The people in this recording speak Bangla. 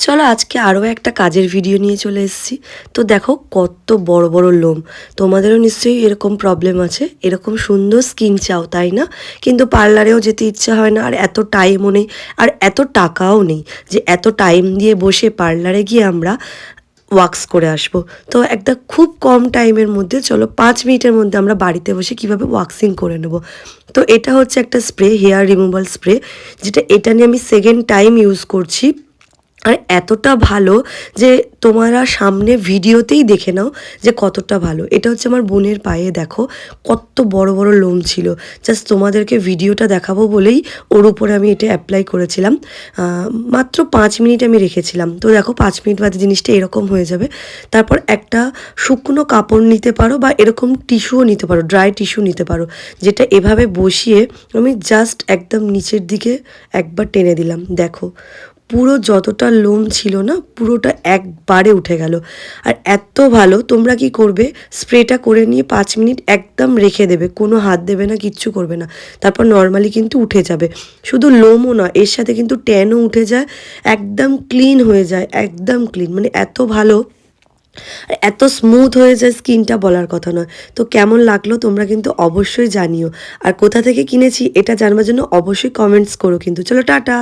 চলো আজকে আরও একটা কাজের ভিডিও নিয়ে চলে এসেছি। তো দেখো কত বড় বড় লোম। তোমাদেরও নিশ্চয়ই এরকম প্রবলেম আছে, এরকম সুন্দর স্কিন চাও তাই না? কিন্তু পার্লারেও যেতে ইচ্ছা হয় না, আর এত টাইমও নেই, আর এত টাকাও নেই যে এত টাইম দিয়ে বসে পার্লারে গিয়ে আমরা ওয়াক্স করে আসবো। তো একটা খুব কম টাইমের মধ্যে চলো 5 মিনিটের মধ্যে আমরা বাড়িতে বসে কিভাবে ওয়াক্সিং করে নেব। তো এটা হচ্ছে একটা স্প্রে, হেয়ার রিমুভাল স্প্রে, এটা নিয়ে আমি সেকেন্ড টাইম ইউজ করছি। আর এতটা ভালো যে তোমরা সামনে ভিডিওতেই দেখে নাও যে কতটা ভালো। এটা হচ্ছে আমার বোনের পায়ে, দেখো কত বড় বড় লোম ছিল। জাস্ট তোমাদেরকে ভিডিওটা দেখাবো বলেই ওর উপরে আমি এটা অ্যাপ্লাই করেছিলাম। মাত্র 5 মিনিট আমি রেখেছিলাম। তো দেখো 5 মিনিট বাদে জিনিসটা এরকম হয়ে যাবে। তারপর একটা শুকনো কাপড় নিতে পারো বা এরকম টিস্যুও নিতে পারো, ড্রাই টিস্যু নিতে পারো, যেটা এভাবে বসিয়ে আমি জাস্ট একদম নিচের দিকে একবার টেনে দিলাম। দেখো পুরো যতটা লোম ছিল না পুরোটা একবারে উঠে গেল। আর এত ভালো, তোমরা কি করবে, স্প্রেটা করে নিয়ে 5 মিনিট একদম রেখে দেবে, কোনো হাত দেবে না, কিচ্ছু করবে না। তারপর নর্মালি কিন্তু উঠে যাবে। শুধু লোমও না, এর সাথে কিন্তু ট্যানও উঠে যায়, একদম ক্লিন হয়ে যায়, একদম ক্লিন, মানে এত ভালো আর এত স্মুথ হয়ে যায় স্কিনটা, বলার কথা নয়। তো কেমন লাগলো তোমরা কিন্তু অবশ্যই জানিও, আর কোথা থেকে কিনেছি এটা জানবার জন্য অবশ্যই কমেন্টস করো কিন্তু। চলো টাটা।